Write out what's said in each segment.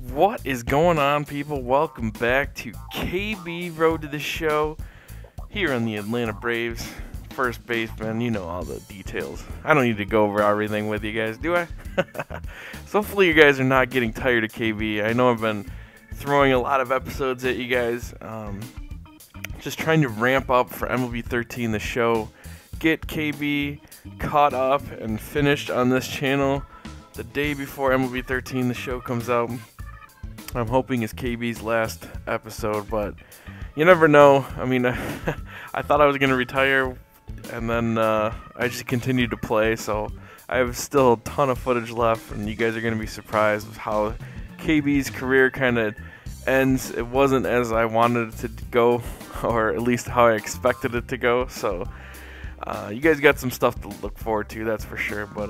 What is going on, people? Welcome back to KB Road to the Show here on the Atlanta Braves. First baseman, you know all the details. I don't need to go over everything with you guys, do I? So hopefully you guys are not getting tired of KB. I know I've been throwing a lot of episodes at you guys. Just trying to ramp up for MLB 13, the show. Get KB caught up and finished on this channel the day before MLB 13, the show comes out. I'm hoping it's KB's last episode, but you never know. I mean, I thought I was going to retire, and then I just continued to play, so I have still a ton of footage left, and you guys are going to be surprised with how KB's career kind of ends. It wasn't as I wanted it to go, or at least how I expected it to go, so you guys got some stuff to look forward to, that's for sure, but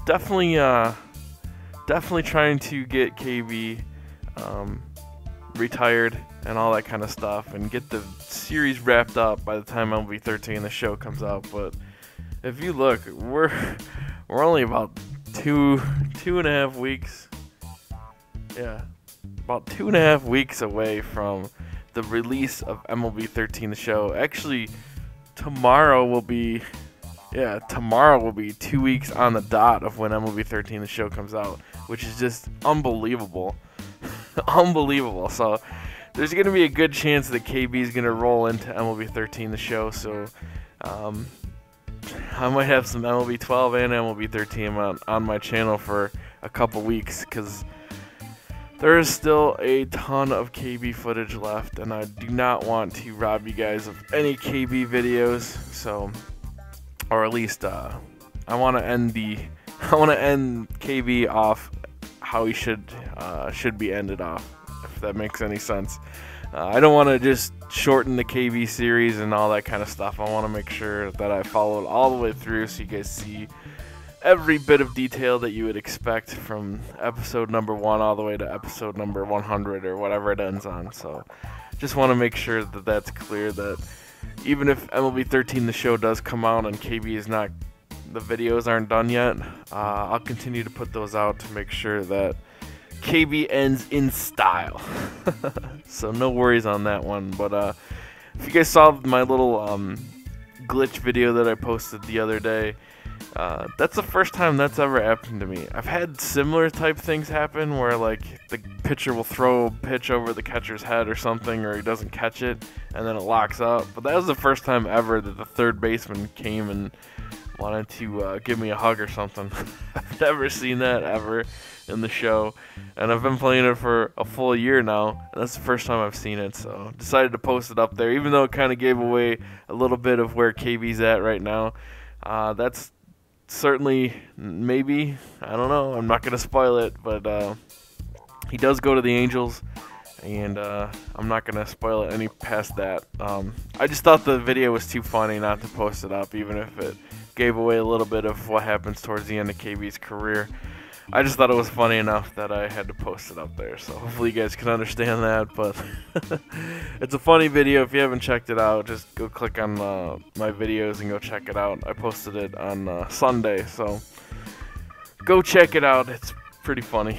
definitely trying to get KB retired and all that kind of stuff, and get the series wrapped up by the time MLB 13 the show comes out. But if you look, we're only about two and a half weeks, about 2.5 weeks away from the release of MLB 13 the show. Actually, tomorrow will be 2 weeks on the dot of when MLB 13 the show comes out, which is just unbelievable. Unbelievable. So there's going to be a good chance that KB is going to roll into MLB 13 the show. So I might have some MLB 12 and MLB 13 on my channel for a couple weeks, because there is still a ton of KB footage left, and I do not want to rob you guys of any KB videos. So, or at least I want to end KB off how he should be ended off, if that makes any sense. I don't want to just shorten the KB series and all that kind of stuff. I want to make sure that I follow it all the way through, so you guys see every bit of detail that you would expect from episode number 1 all the way to episode number 100 or whatever it ends on. So just want to make sure that that's clear, that even if MLB 13 the show does come out and KB is not, the videos aren't done yet, I'll continue to put those out to make sure that KB ends in style. So no worries on that one. But if you guys saw my little glitch video that I posted the other day, that's the first time that's ever happened to me. I've had similar type things happen where, like, the pitcher will throw a pitch over the catcher's head or something, or he doesn't catch it and then it locks up. But that was the first time ever that the third baseman came and wanted to give me a hug or something. I've never seen that ever in the show, and I've been playing it for a full year now, and that's the first time I've seen it, so decided to post it up there, even though it kind of gave away a little bit of where KB's at right now. That's certainly, maybe, I don't know, I'm not going to spoil it, but he does go to the Angels, and I'm not going to spoil it any past that. I just thought the video was too funny not to post it up, even if it gave away a little bit of what happens towards the end of KB's career. I just thought it was funny enough that I had to post it up there, so hopefully you guys can understand that. But it's a funny video. If you haven't checked it out, just go click on my videos and go check it out. I posted it on Sunday, so go check it out. It's pretty funny.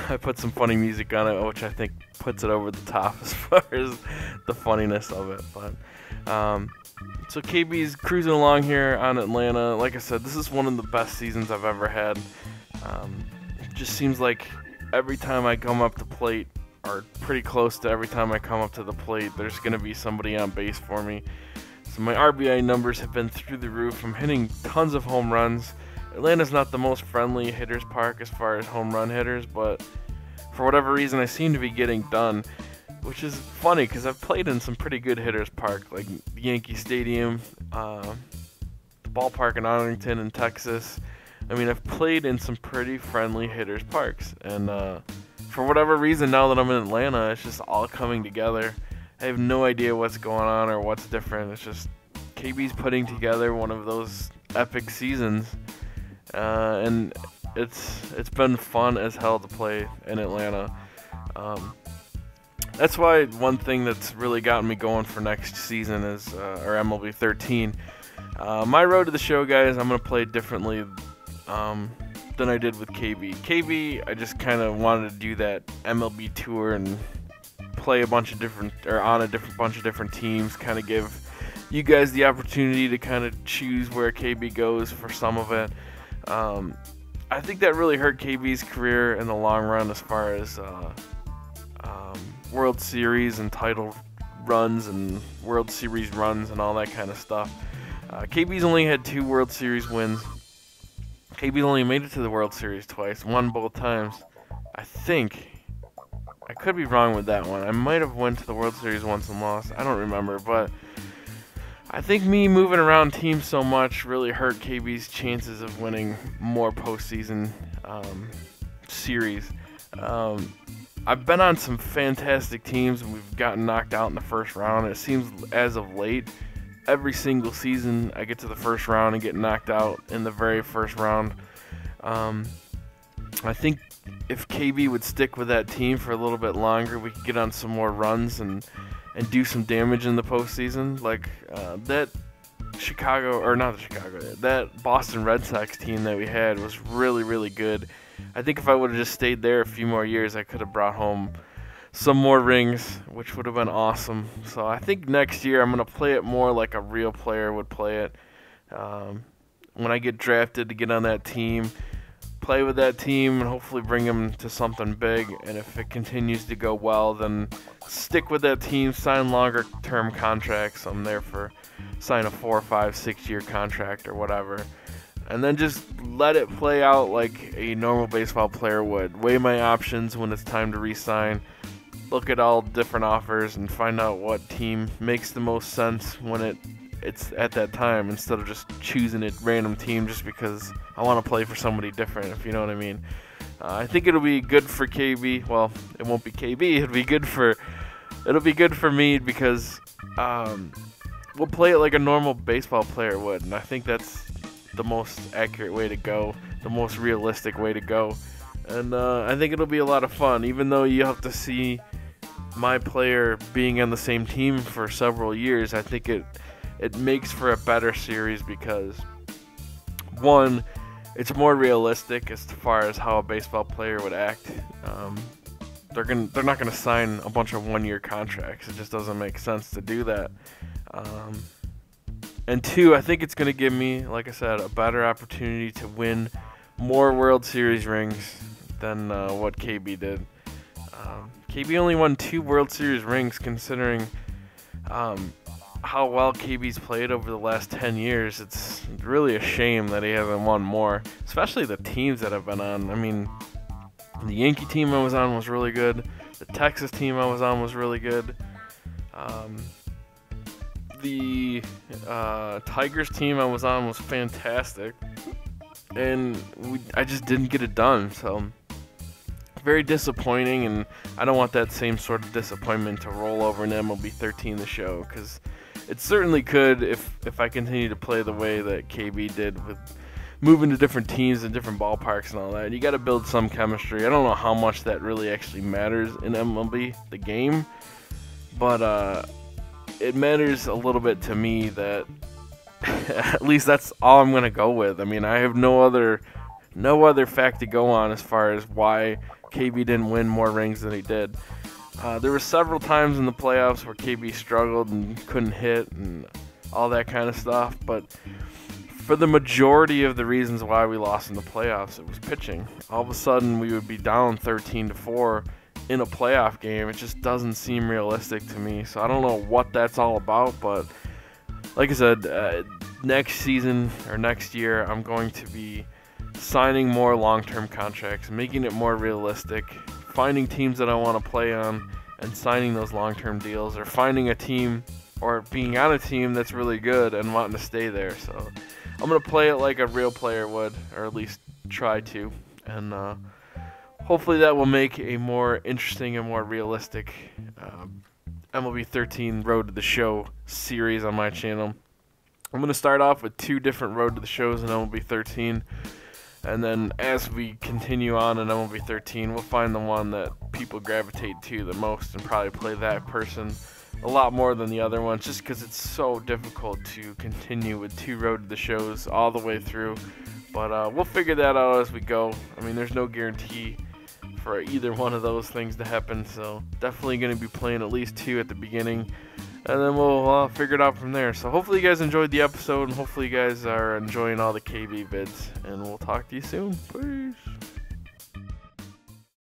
I put some funny music on it, which I think puts it over the top as far as the funniness of it. But so KB's cruising along here on Atlanta. Like I said, this is one of the best seasons I've ever had. It just seems like every time I come up to plate, or pretty close to every time I come up to the plate, there's going to be somebody on base for me. So my RBI numbers have been through the roof. I'm hitting tons of home runs. Atlanta's not the most friendly hitters park as far as home run hitters, but for whatever reason I seem to be getting done, which is funny because I've played in some pretty good hitters park, like Yankee Stadium, the ballpark in Arlington in Texas. I mean, I've played in some pretty friendly hitters parks, and for whatever reason, now that I'm in Atlanta, it's just all coming together. I have no idea what's going on or what's different. It's just KB's putting together one of those epic seasons, and it's been fun as hell to play in Atlanta. That's why one thing that's really gotten me going for next season is or MLB 13. My road to the show, guys, I'm gonna play differently than I did with KB. KB, I just kind of wanted to do that MLB tour and play a bunch of different, or on a bunch of different teams, kind of give you guys the opportunity to kind of choose where KB goes for some of it. I think that really hurt KB's career in the long run as far as World Series and title runs and World Series runs and all that kind of stuff. KB's only had 2 World Series wins. KB only made it to the World Series twice, won both times. I think. I could be wrong with that one. I might have went to the World Series once and lost. I don't remember, but I think me moving around teams so much really hurt KB's chances of winning more postseason series. I've been on some fantastic teams and we've gotten knocked out in the first round. It seems as of late, every single season I get to the first round and get knocked out in the very first round. I think if KB would stick with that team for a little bit longer, we could get on some more runs and do some damage in the postseason. Like that that Boston Red Sox team that we had was really, really good. I think if I would have just stayed there a few more years, I could have brought home some more rings, which would have been awesome. So I think next year I'm going to play it more like a real player would play it. When I get drafted to get on that team, play with that team and hopefully bring them to something big. And if it continues to go well, then stick with that team, sign longer term contracts. I'm there for sign a 4, 5, 6 year contract or whatever. And then just let it play out like a normal baseball player would. Weigh my options when it's time to re-sign. Look at all different offers and find out what team makes the most sense when it's at that time, instead of just choosing a random team just because I want to play for somebody different, if you know what I mean. I think it'll be good for KB. Well, it won't be KB. It'll be good for me because we'll play it like a normal baseball player would, and I think that's the most accurate way to go, the most realistic way to go. And I think it'll be a lot of fun, even though you have to see my player being on the same team for several years. I think it makes for a better series because, one, it's more realistic as far as how a baseball player would act. They're not gonna sign a bunch of 1-year contracts. It just doesn't make sense to do that. And 2, I think it's gonna give me, like I said, a better opportunity to win more World Series rings than what KB did. KB only won 2 World Series rings, considering how well KB's played over the last 10 years. It's really a shame that he hasn't won more, especially the teams that I've been on. I mean, the Yankee team I was on was really good. The Texas team I was on was really good. The Tigers team I was on was fantastic. And I just didn't get it done, so very disappointing, and I don't want that same sort of disappointment to roll over in MLB 13 the show, because it certainly could if I continue to play the way that KB did with moving to different teams and different ballparks and all that. You got to build some chemistry. I don't know how much that really actually matters in MLB, the game, but it matters a little bit to me. That at least that's all I'm going to go with. I mean, I have no other fact to go on as far as why KB didn't win more rings than he did. There were several times in the playoffs where KB struggled and couldn't hit and all that kind of stuff, but for the majority of the reasons why we lost in the playoffs, it was pitching. All of a sudden, we would be down 13-4 in a playoff game. It just doesn't seem realistic to me, so I don't know what that's all about, but like I said, next season or next year, I'm going to be signing more long-term contracts, making it more realistic, finding teams that I want to play on and signing those long-term deals, or finding a team or being on a team that's really good and wanting to stay there. So I'm going to play it like a real player would, or at least try to, and hopefully that will make a more interesting and more realistic MLB 13 Road to the Show series on my channel. I'm going to start off with 2 different Road to the Shows in MLB 13. And then as we continue on in MLB 13, we'll find the one that people gravitate to the most and probably play that person a lot more than the other ones, just because it's so difficult to continue with 2 Road to the Shows all the way through But we'll figure that out as we go. I mean, there's no guarantee for either one of those things to happen, so definitely going to be playing at least 2 at the beginning, and then we'll figure it out from there. So hopefully you guys enjoyed the episode, and hopefully you guys are enjoying all the KB vids, and we'll talk to you soon. Peace.